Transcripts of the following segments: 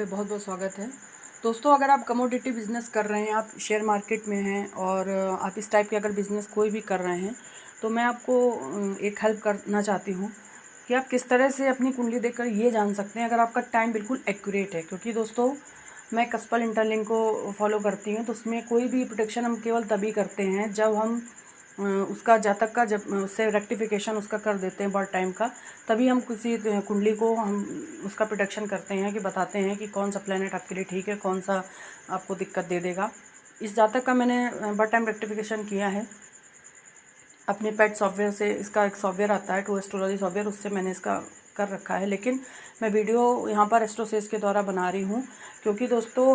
पे बहुत बहुत स्वागत है। दोस्तों, अगर आप कमोडिटी बिज़नेस कर रहे हैं, आप शेयर मार्केट में हैं और आप इस टाइप के अगर बिज़नेस कोई भी कर रहे हैं, तो मैं आपको एक हेल्प करना चाहती हूँ कि आप किस तरह से अपनी कुंडली देखकर ये जान सकते हैं अगर आपका टाइम बिल्कुल एक्यूरेट है। क्योंकि दोस्तों, मैं कस्पल इंटरलिंक को फॉलो करती हूँ, तो उसमें कोई भी प्रोटेक्शन हम केवल तभी करते हैं जब हम उसका जातक का जब उससे रेक्टिफिकेशन उसका कर देते हैं बर्थ टाइम का, तभी हम किसी कुंडली को हम उसका प्रोटेक्शन करते हैं कि बताते हैं कि कौन सा प्लेनेट आपके लिए ठीक है, कौन सा आपको दिक्कत दे देगा। इस जातक का मैंने बर्थ टाइम रेक्टिफिकेशन किया है अपने पेट सॉफ्टवेयर से। इसका एक सॉफ्टवेयर आता है ट्रू एस्ट्रोलॉजी सॉफ्टवेयर, उससे मैंने इसका कर रखा है। लेकिन मैं वीडियो यहाँ पर एस्ट्रोसेज के द्वारा बना रही हूँ क्योंकि दोस्तों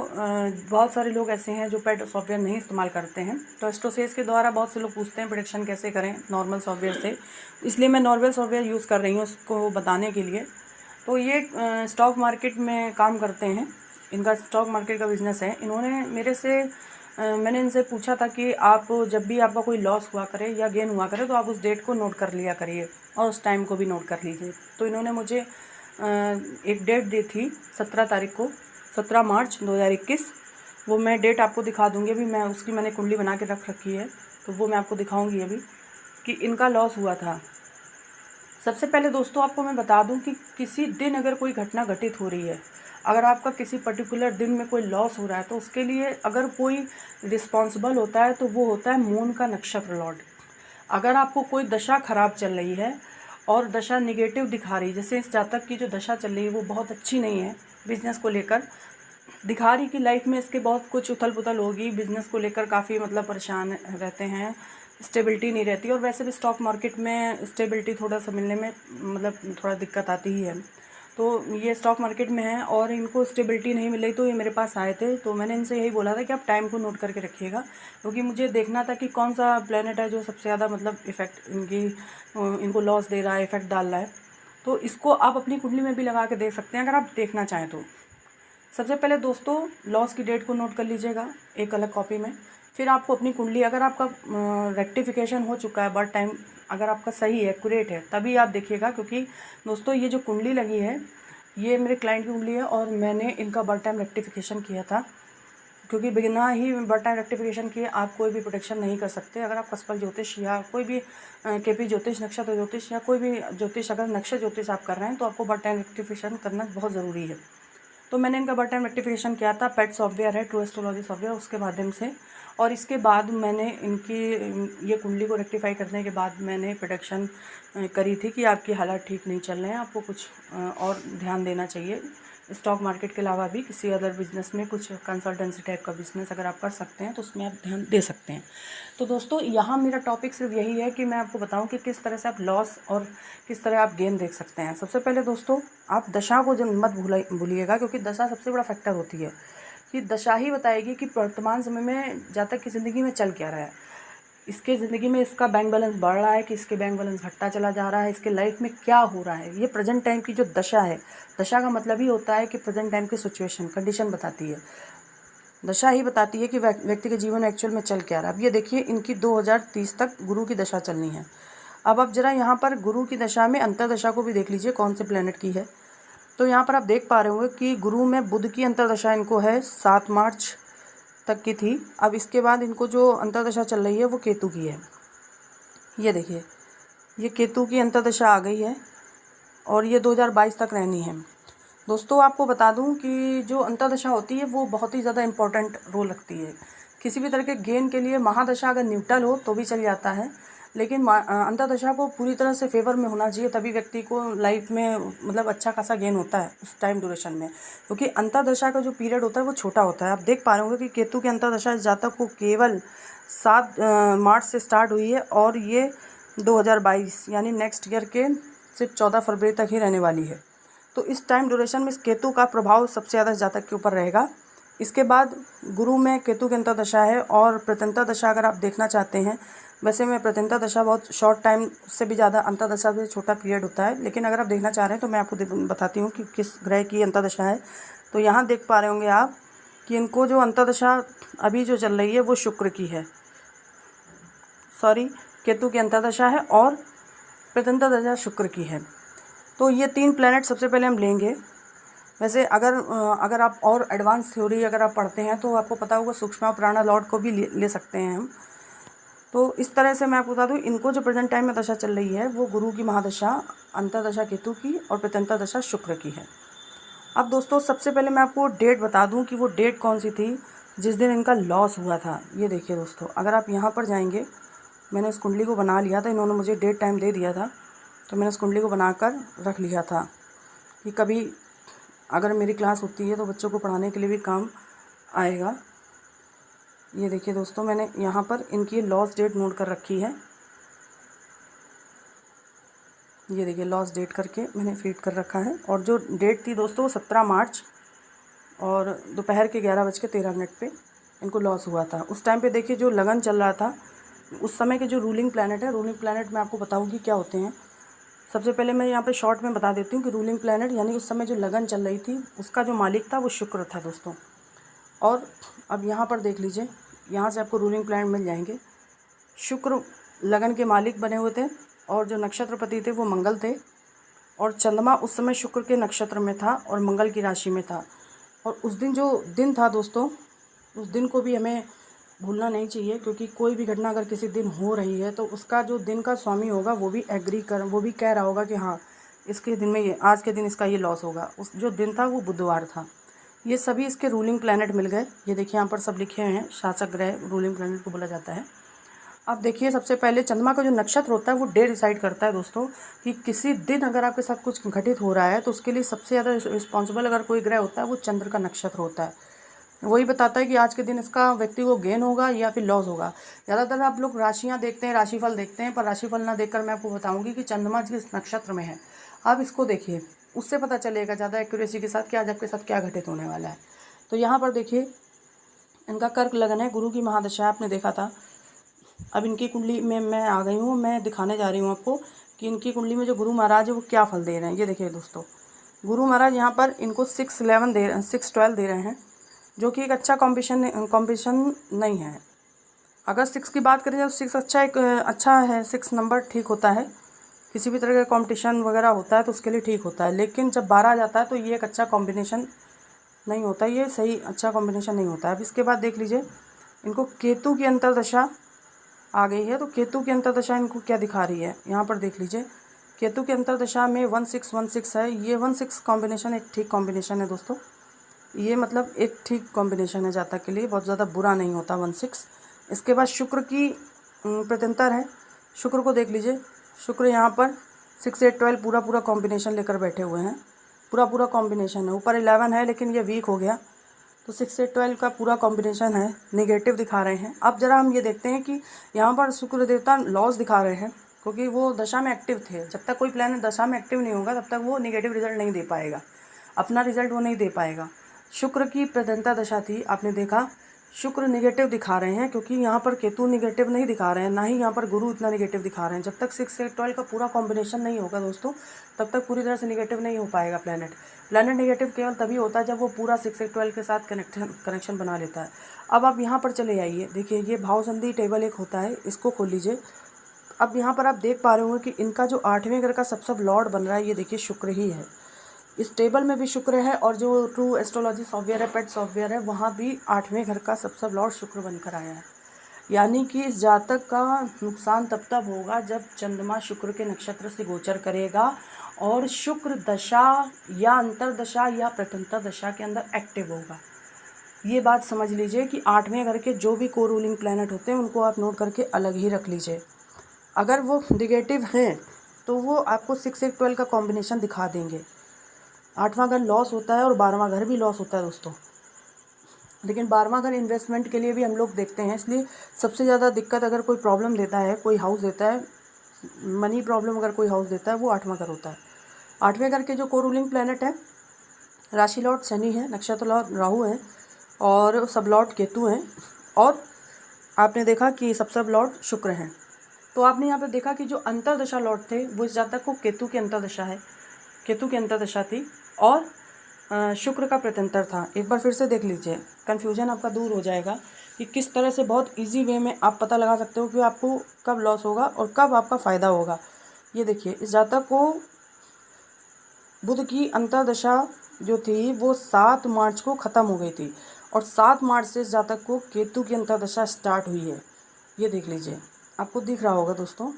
बहुत सारे लोग ऐसे हैं जो पेट सॉफ्टवेयर नहीं इस्तेमाल करते हैं। तो एस्ट्रोसेज के द्वारा बहुत से लोग पूछते हैं प्रोडिक्शन कैसे करें नॉर्मल सॉफ्टवेयर से, इसलिए मैं नॉर्मल सॉफ्टवेयर यूज़ कर रही हूँ उसको बताने के लिए। तो ये स्टॉक मार्केट में काम करते हैं, इनका स्टॉक मार्केट का बिज़नेस है। इन्होंने मेरे से मैंने इनसे पूछा था कि आप जब भी आपका कोई लॉस हुआ करे या गेन हुआ करे तो आप उस डेट को नोट कर लिया करिए और उस टाइम को भी नोट कर लीजिए। तो इन्होंने मुझे एक डेट दी थी 17 तारीख को, 17 मार्च 2021। वो मैं डेट आपको दिखा दूँगी, अभी मैं उसकी मैंने कुंडली बना के रख रखी है, तो वो मैं आपको दिखाऊँगी अभी कि इनका लॉस हुआ था। सबसे पहले दोस्तों आपको मैं बता दूं कि किसी दिन अगर कोई घटना घटित हो रही है, अगर आपका किसी पर्टिकुलर दिन में कोई लॉस हो रहा है, तो उसके लिए अगर कोई रिस्पॉन्सिबल होता है तो वो होता है मून का नक्षत्र लॉर्ड। अगर आपको कोई दशा खराब चल रही है और दशा निगेटिव दिखा रही है, जैसे इस जातक की जो दशा चल रही है वो बहुत अच्छी नहीं है, बिजनेस को लेकर दिखा रही कि लाइफ में इसके बहुत कुछ उथल पुथल होगी, बिजनेस को लेकर काफ़ी मतलब परेशान रहते हैं, स्टेबिलिटी नहीं रहती। और वैसे भी स्टॉक मार्केट में स्टेबिलिटी थोड़ा सा मिलने में मतलब थोड़ा दिक्कत आती ही है। तो ये स्टॉक मार्केट में है और इनको स्टेबिलिटी नहीं मिल रही, तो ये मेरे पास आए थे। तो मैंने इनसे यही बोला था कि आप टाइम को नोट करके रखिएगा, क्योंकि मुझे देखना था कि कौन सा प्लेनेट है जो सबसे ज़्यादा मतलब इफ़ेक्ट इनको लॉस दे रहा है, इफ़ेक्ट डाल रहा है। तो इसको आप अपनी कुंडली में भी लगा के देख सकते हैं अगर आप देखना चाहें तो। सबसे पहले दोस्तों लॉस की डेट को नोट कर लीजिएगा एक अलग कॉपी में। फिर आपको अपनी कुंडली, अगर आपका रेक्टिफिकेशन हो चुका है बर्थ टाइम, अगर आपका सही है, एक्यूरेट है, तभी आप देखिएगा। क्योंकि दोस्तों ये जो कुंडली लगी है ये मेरे क्लाइंट की कुंडली है और मैंने इनका बर्थ टाइम रेक्टिफिकेशन किया था। क्योंकि बिना ही बर्थ टाइम रेक्टिफिकेशन किए आप कोई भी प्रोटेक्शन नहीं कर सकते। अगर आप कस्पल ज्योतिष या कोई भी केपी ज्योतिष, नक्षत्र ज्योतिष या कोई भी ज्योतिष, अगर नक्षत्र ज्योतिष आप कर रहे हैं तो आपको बर्थ टाइम रेक्टिफिकेशन करना बहुत ज़रूरी है। तो मैंने इनका बर्थ टाइम रेक्टिफिकेशन किया था, पेट सॉफ्टवेयर है ट्रू एस्ट्रोलॉजी सॉफ्टवेयर, उसके माध्यम से। और इसके बाद मैंने इनकी ये कुंडली को रेक्टिफाई करने के बाद मैंने प्रोडक्शन करी थी कि आपकी हालात ठीक नहीं चल रहे हैं, आपको कुछ और ध्यान देना चाहिए। स्टॉक मार्केट के अलावा भी किसी अदर बिजनेस में, कुछ कंसल्टेंसी टाइप का बिजनेस अगर आप कर सकते हैं तो उसमें आप ध्यान दे सकते हैं। तो दोस्तों यहाँ मेरा टॉपिक सिर्फ यही है कि मैं आपको बताऊं कि किस तरह से आप लॉस और किस तरह आप गेन देख सकते हैं। सबसे पहले दोस्तों आप दशा को जब मत भूलिएगा, क्योंकि दशा सबसे बड़ा फैक्टर होती है कि दशा ही बताएगी कि वर्तमान समय में जातक की ज़िंदगी में चल क्या रहा है। इसके ज़िंदगी में इसका बैंक बैलेंस बढ़ रहा है कि इसके बैंक बैलेंस घटता चला जा रहा है, इसके लाइफ में क्या हो रहा है। ये प्रेजेंट टाइम की जो दशा है, दशा का मतलब ही होता है कि प्रेजेंट टाइम की सिचुएशन, कंडीशन बताती है। दशा ही बताती है कि व्यक्ति के जीवन में एक्चुअल में चल क्या रहा है। अब ये देखिए इनकी 2030 तक गुरु की दशा चलनी है। अब आप जरा यहाँ पर गुरु की दशा में अंतरदशा को भी देख लीजिए कौन से प्लेनेट की है। तो यहाँ पर आप देख पा रहे होंगे कि गुरु में बुध की अंतरदशा इनको है 7 मार्च तक की थी। अब इसके बाद इनको जो अंतरदशा चल रही है वो केतु की है। ये देखिए ये केतु की अंतरदशा आ गई है और ये 2022 तक रहनी है। दोस्तों आपको बता दूं कि जो अंतर्दशा होती है वो बहुत ही ज़्यादा इम्पोर्टेंट रोल रखती है किसी भी तरह के गेन के लिए। महादशा अगर न्यूट्रल हो तो भी चल जाता है, लेकिन अंतर्दशा को पूरी तरह से फेवर में होना चाहिए, तभी व्यक्ति को लाइफ में मतलब अच्छा खासा गेन होता है उस टाइम ड्यूरेशन में। क्योंकि अंतर्दशा का जो पीरियड होता है वो छोटा होता है। आप देख पा रहे होंगे कि केतु की अंतर्दशा इस जातक को केवल 7 मार्च से स्टार्ट हुई है और ये 2022 यानी नेक्स्ट ईयर के सिर्फ 14 फरवरी तक ही रहने वाली है। तो इस टाइम ड्यूरेशन में इस केतु का प्रभाव सबसे ज़्यादा जातक के ऊपर रहेगा। इसके बाद गुरु में केतु की अंतर्दशा है और प्रत्यंता दशा अगर आप देखना चाहते हैं, वैसे में प्रत्यंता दशा बहुत शॉर्ट टाइम से भी ज़्यादा, अंतर्दशा से छोटा पीरियड होता है, लेकिन अगर आप देखना चाह रहे हैं तो मैं आपको बताती हूँ कि किस ग्रह की अंतर्दशा है। तो यहाँ देख पा रहे होंगे आप कि इनको जो अंतर्दशा अभी जो चल रही है वो शुक्र की है, सॉरी केतु की अंतर्दशा है और प्रत्यंता दशा शुक्र की है। तो ये 3 प्लैनेट सबसे पहले हम लेंगे। वैसे अगर आप और एडवांस थ्योरी अगर आप पढ़ते हैं तो आपको पता होगा सूक्ष्म प्राणा लॉर्ड को भी ले सकते हैं हम। तो इस तरह से मैं आपको बता दूं, इनको जो प्रेजेंट टाइम में दशा चल रही है वो गुरु की महादशा, अंतर्दशा केतु की और प्रत्यंतर दशा शुक्र की है। अब दोस्तों सबसे पहले मैं आपको डेट बता दूं कि वो डेट कौन सी थी जिस दिन इनका लॉस हुआ था। ये देखिए दोस्तों, अगर आप यहाँ पर जाएंगे, मैंने इस कुंडली को बना लिया था, इन्होंने मुझे डेट टाइम दे दिया था, तो मैंने इस कुंडली को बनाकर रख लिया था कि कभी अगर मेरी क्लास होती है तो बच्चों को पढ़ाने के लिए भी काम आएगा। ये देखिए दोस्तों, मैंने यहाँ पर इनकी लॉस डेट नोट कर रखी है। ये देखिए लॉस डेट करके मैंने फीड कर रखा है। और जो डेट थी दोस्तों 17 मार्च और दोपहर के 11:13 पे इनको लॉस हुआ था। उस टाइम पे देखिए जो लगन चल रहा था, उस समय के जो रूलिंग प्लैनेट है, रूलिंग प्लैनेट मैं आपको बताऊँगी क्या होते हैं। सबसे पहले मैं यहाँ पे शॉर्ट में बता देती हूँ कि रूलिंग प्लैनेट यानी उस समय जो लगन चल रही थी उसका जो मालिक था वो शुक्र था दोस्तों। और अब यहाँ पर देख लीजिए, यहाँ से आपको रूलिंग प्लैनेट मिल जाएंगे। शुक्र लगन के मालिक बने हुए थे और जो नक्षत्रपति थे वो मंगल थे और चंद्रमा उस समय शुक्र के नक्षत्र में था और मंगल की राशि में था। और उस दिन जो दिन था दोस्तों, उस दिन को भी हमें भूलना नहीं चाहिए, क्योंकि कोई भी घटना अगर किसी दिन हो रही है तो उसका जो दिन का स्वामी होगा वो भी वो भी कह रहा होगा कि हाँ इसके दिन में ये, आज के दिन इसका ये लॉस होगा। उस जो दिन था वो बुधवार था। ये सभी इसके रूलिंग प्लैनेट मिल गए। ये देखिए यहाँ पर सब लिखे हुए हैं, शासक ग्रह रूलिंग प्लैनेट को बोला जाता है। अब देखिए सबसे पहले चंद्रमा का जो नक्षत्र होता है वो डे डिसाइड करता है दोस्तों कि किसी दिन अगर आपके साथ कुछ घटित हो रहा है तो उसके लिए सबसे ज़्यादा रिस्पॉन्सिबल अगर कोई ग्रह होता है वो चंद्र का नक्षत्र होता है। वही बताता है कि आज के दिन इसका व्यक्ति को गेन होगा या फिर लॉस होगा। ज़्यादातर आप लोग राशियाँ देखते हैं, राशिफल देखते हैं, पर राशिफल ना देखकर मैं आपको बताऊंगी कि चंद्रमा जिस नक्षत्र में है आप इसको देखिए, उससे पता चलेगा ज़्यादा एक्यूरेसी के साथ कि आज आपके साथ क्या घटित होने वाला है। तो यहाँ पर देखिए इनका कर्क लगन है, गुरु की महादशा आपने देखा था। अब इनकी कुंडली में मैं आ गई हूँ, मैं दिखाने जा रही हूँ आपको कि इनकी कुंडली में जो गुरु महाराज है वो क्या फल दे रहे हैं। ये देखिए दोस्तों, गुरु महाराज यहाँ पर इनको 6-12 दे रहे हैं, जो कि एक अच्छा कॉम्बिनेशन नहीं है। अगर 6 की बात करें तो 6 अच्छा है, 6 नंबर ठीक होता है, किसी भी तरह का कॉम्पिटिशन वगैरह होता है तो उसके लिए ठीक होता है। लेकिन जब 12 आ जाता है तो ये एक अच्छा कॉम्बिनेशन नहीं होता, ये सही अच्छा कॉम्बिनेशन नहीं होता है। अब इसके बाद देख लीजिए इनको केतु की अंतर्दशा आ गई है, तो केतु की अंतर्दशा इनको क्या दिखा रही है यहाँ पर देख लीजिए। केतु की अंतर्दशा में 1616 है। ये 16 कॉम्बिनेशन एक ठीक कॉम्बिनेशन है दोस्तों, ये मतलब एक ठीक कॉम्बिनेशन है जातक के लिए, बहुत ज़्यादा बुरा नहीं होता 16। इसके बाद शुक्र की प्रत्यंतर है, शुक्र को देख लीजिए। शुक्र यहाँ पर 6-8-12 पूरा कॉम्बिनेशन लेकर बैठे हुए हैं, पूरा कॉम्बिनेशन है। ऊपर 11 है लेकिन ये वीक हो गया, तो 6-8-12 का पूरा कॉम्बिनेशन है, निगेटिव दिखा रहे हैं। अब जरा हम ये देखते हैं कि यहाँ पर शुक्र देवता लॉस दिखा रहे हैं, क्योंकि वो दशा में एक्टिव थे। जब तक कोई प्लैनेट दशा में एक्टिव नहीं होगा तब तक वो निगेटिव रिजल्ट नहीं दे पाएगा, अपना रिजल्ट वो नहीं दे पाएगा। शुक्र की प्रत्यंता दशा थी, आपने देखा शुक्र निगेटिव दिखा रहे हैं, क्योंकि यहाँ पर केतु निगेटिव नहीं दिखा रहे हैं, ना ही यहाँ पर गुरु इतना निगेटिव दिखा रहे हैं। जब तक 6-12 का पूरा कॉम्बिनेशन नहीं होगा दोस्तों, तब तक पूरी तरह से निगेटिव नहीं हो पाएगा प्लैनेट निगेटिव केवल तभी होता है जब वो पूरा 6-12 के साथ कनेक्शन बना लेता है। अब आप यहाँ पर चले आइए, देखिए ये भाव संधि टेबल एक होता है, इसको खोल लीजिए। अब यहाँ पर आप देख पा रहे होंगे कि इनका जो 8वें घर का सब लॉर्ड बन रहा है, ये देखिए शुक्र ही है। इस टेबल में भी शुक्र है, और जो ट्रू एस्ट्रोलॉजी सॉफ्टवेयर है, पेट सॉफ्टवेयर है, वहाँ भी 8वें घर का सब लॉर्ड शुक्र बनकर आया है। यानी कि इस जातक का नुकसान तब होगा जब चंद्रमा शुक्र के नक्षत्र से गोचर करेगा और शुक्र दशा या अंतरदशा या प्रत्यंतर दशा के अंदर एक्टिव होगा। ये बात समझ लीजिए कि 8वें घर के जो भी को रूलिंग प्लैनेट होते हैं उनको आप नोट करके अलग ही रख लीजिए। अगर वो निगेटिव हैं तो वो आपको 6-8-12 का कॉम्बिनेशन दिखा देंगे। 8वां घर लॉस होता है और 12वां घर भी लॉस होता है दोस्तों, लेकिन 12वां घर इन्वेस्टमेंट के लिए भी हम लोग देखते हैं। इसलिए सबसे ज़्यादा दिक्कत अगर कोई प्रॉब्लम देता है, कोई हाउस देता है, मनी प्रॉब्लम अगर कोई हाउस देता है, वो 8वां घर होता है। 8वें घर के जो को रूलिंग प्लैनेट है, राशि लॉर्ड शनि है, नक्षत्र लॉर्ड राहु है और सब लॉर्ड केतु हैं, और आपने देखा कि सब लॉर्ड शुक्र हैं। तो आपने यहाँ पर देखा कि जो अंतरदशा लॉर्ड थे वो इस जातक को केतु की अंतरदशा है, केतु की अंतरदशा थी और शुक्र का प्रत्यंतर था। एक बार फिर से देख लीजिए, कन्फ्यूजन आपका दूर हो जाएगा कि किस तरह से बहुत इजी वे में आप पता लगा सकते हो कि आपको कब लॉस होगा और कब आपका फ़ायदा होगा। ये देखिए इस जातक को बुध की अंतरदशा जो थी वो 7 मार्च को ख़त्म हो गई थी और 7 मार्च से इस जातक को केतु की अंतर्दशा स्टार्ट हुई है। ये देख लीजिए, आपको दिख रहा होगा दोस्तों।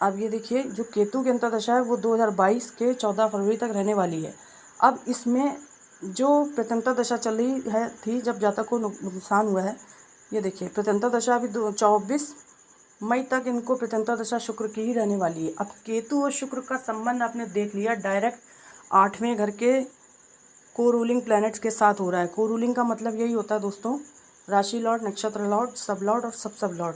अब ये देखिए, जो केतु की अंतर्दशा है वो 2022 के 14 फरवरी तक रहने वाली है। अब इसमें जो प्रत्यंतर दशा चल रही है थी जब जातक को नुकसान हुआ है, ये देखिए प्रत्यंतर दशा अभी 24 मई तक इनको प्रत्यंतर दशा शुक्र की ही रहने वाली है। अब केतु और शुक्र का संबंध आपने देख लिया, डायरेक्ट 8वें घर के को रूलिंग प्लैनेट्स के साथ हो रहा है। को रूलिंग का मतलब यही होता है दोस्तों, राशि लॉर्ड, नक्षत्र लॉर्ड, सब लॉर्ड और सब लॉर्ड।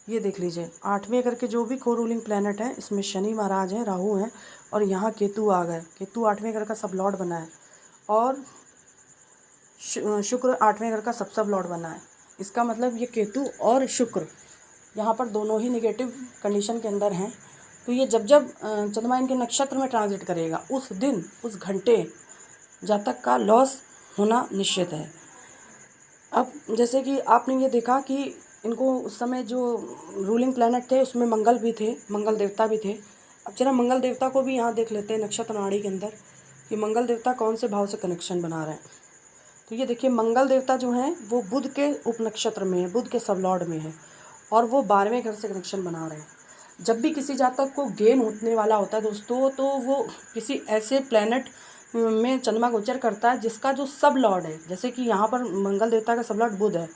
ये देख लीजिए, 8वें घर के जो भी को रूलिंग प्लैनेट हैं इसमें शनि महाराज हैं, राहु हैं और यहाँ केतु आ गए। केतु 8वें घर का सब लॉर्ड बना है और शुक्र 8वें घर का सब लॉर्ड बना है। इसका मतलब ये केतु और शुक्र यहाँ पर दोनों ही निगेटिव कंडीशन के अंदर हैं। तो ये जब जब चंद्रमा इनके नक्षत्र में ट्रांजिट करेगा उस दिन उस घंटे जातक का लॉस होना निश्चित है। अब जैसे कि आपने ये देखा कि इनको उस समय जो रूलिंग प्लैनेट थे उसमें मंगल भी थे, मंगल देवता भी थे। अब जरा मंगल देवता को भी यहाँ देख लेते हैं नक्षत्र नाड़ी के अंदर कि मंगल देवता कौन से भाव से कनेक्शन बना रहे हैं। तो ये देखिए, मंगल देवता जो हैं वो बुध के उपनक्षत्र में है, बुध के सब लॉर्ड में है और वो 12वें घर से कनेक्शन बना रहे हैं। जब भी किसी जातक को गेन होने वाला होता है दोस्तों, तो वो किसी ऐसे प्लैनेट में चंद्रमा गोचर करता है जिसका जो सब लॉर्ड है, जैसे कि यहाँ पर मंगल देवता का सब लॉर्ड बुध है,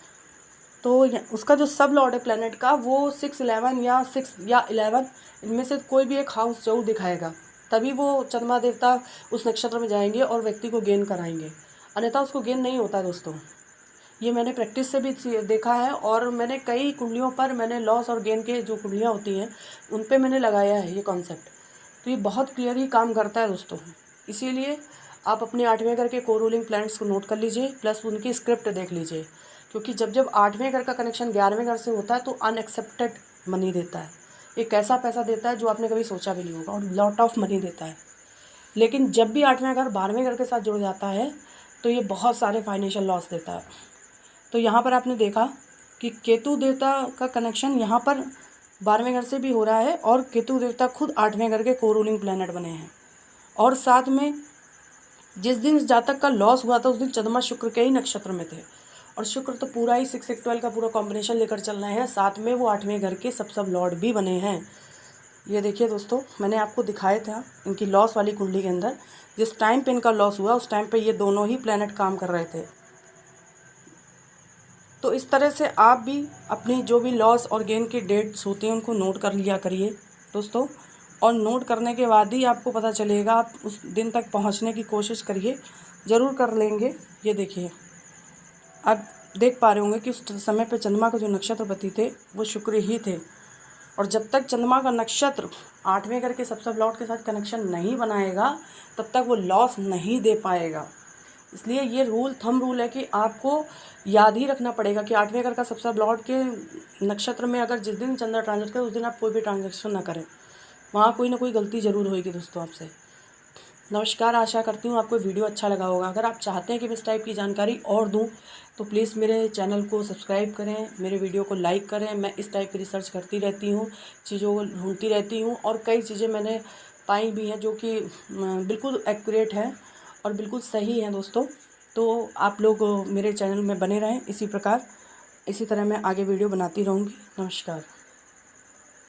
तो उसका जो सब लॉर्ड है प्लैनेट का वो 6, 11 या 6 या 11 इनमें से कोई भी एक हाउस जरूर दिखाएगा, तभी वो चंद्रमा देवता उस नक्षत्र में जाएंगे और व्यक्ति को गेन कराएंगे, अन्यथा उसको गेन नहीं होता दोस्तों। ये मैंने प्रैक्टिस से भी देखा है और मैंने कई कुंडलियों पर मैंने लॉस और गेन के जो कुंडलियाँ होती हैं उन पे मैंने लगाया है ये कॉन्सेप्ट। तो ये बहुत क्लियरली काम करता है दोस्तों। इसीलिए आप अपने 8वें घर के को रूलिंग प्लैनेट्स को नोट कर लीजिए, प्लस उनकी स्क्रिप्ट देख लीजिए, क्योंकि जब जब 8वें घर का कनेक्शन 11वें घर से होता है तो अनएक्सेप्टेड मनी देता है। एक ऐसा पैसा देता है जो आपने कभी सोचा भी नहीं होगा और लॉट ऑफ मनी देता है। लेकिन जब भी 8वें घर 12वें घर के साथ जुड़ जाता है तो ये बहुत सारे फाइनेंशियल लॉस देता है। तो यहाँ पर आपने देखा कि केतु देवता का कनेक्शन यहाँ पर 12वें घर से भी हो रहा है और केतु देवता खुद 8वें घर के को रूलिंग प्लैनेट बने हैं। और साथ में जिस दिन इस जातक का लॉस हुआ था उस दिन चंद्रमा शुक्र के ही नक्षत्र में थे और शुक्र तो पूरा ही 6, 12 का पूरा कॉम्बिनेशन लेकर चल रहे हैं, साथ में वो 8वें घर के सब लॉर्ड भी बने हैं। ये देखिए दोस्तों, मैंने आपको दिखाया था इनकी लॉस वाली कुंडली के अंदर, जिस टाइम पे इनका लॉस हुआ उस टाइम पे ये दोनों ही प्लैनेट काम कर रहे थे। तो इस तरह से आप भी अपनी जो भी लॉस और गेन की डेट्स होती हैं उनको नोट कर लिया करिए दोस्तों, और नोट करने के बाद ही आपको पता चलेगा, आप उस दिन तक पहुंचने की कोशिश करिए, ज़रूर कर लेंगे। ये देखिए, आप देख पा रहे होंगे कि उस समय पे चंद्रमा के जो नक्षत्रपति थे वो शुक्र ही थे, और जब तक चंद्रमा का नक्षत्र 8वें घर के सब लॉर्ड के साथ कनेक्शन नहीं बनाएगा तब तक वो लॉस नहीं दे पाएगा। इसलिए ये थंब रूल है कि आपको याद ही रखना पड़ेगा कि 8वें घर का सब लॉर्ड के नक्षत्र में अगर जिस दिन चंद्र ट्रांजिट करे उस दिन आप कोई भी ट्रांजेक्शन ना करें, वहाँ कोई ना कोई गलती ज़रूर होगी दोस्तों आपसे। नमस्कार, आशा करती हूँ आपको वीडियो अच्छा लगा होगा। अगर आप चाहते हैं कि मैं इस टाइप की जानकारी और दूँ तो प्लीज़ मेरे चैनल को सब्सक्राइब करें, मेरे वीडियो को लाइक करें। मैं इस टाइप की रिसर्च करती रहती हूँ, चीज़ों को ढूंढती रहती हूँ और कई चीज़ें मैंने पाई भी हैं जो कि बिल्कुल एक्यूरेट है और बिल्कुल सही है दोस्तों। तो आप लोग मेरे चैनल में बने रहें, इसी तरह मैं आगे वीडियो बनाती रहूँगी। नमस्कार।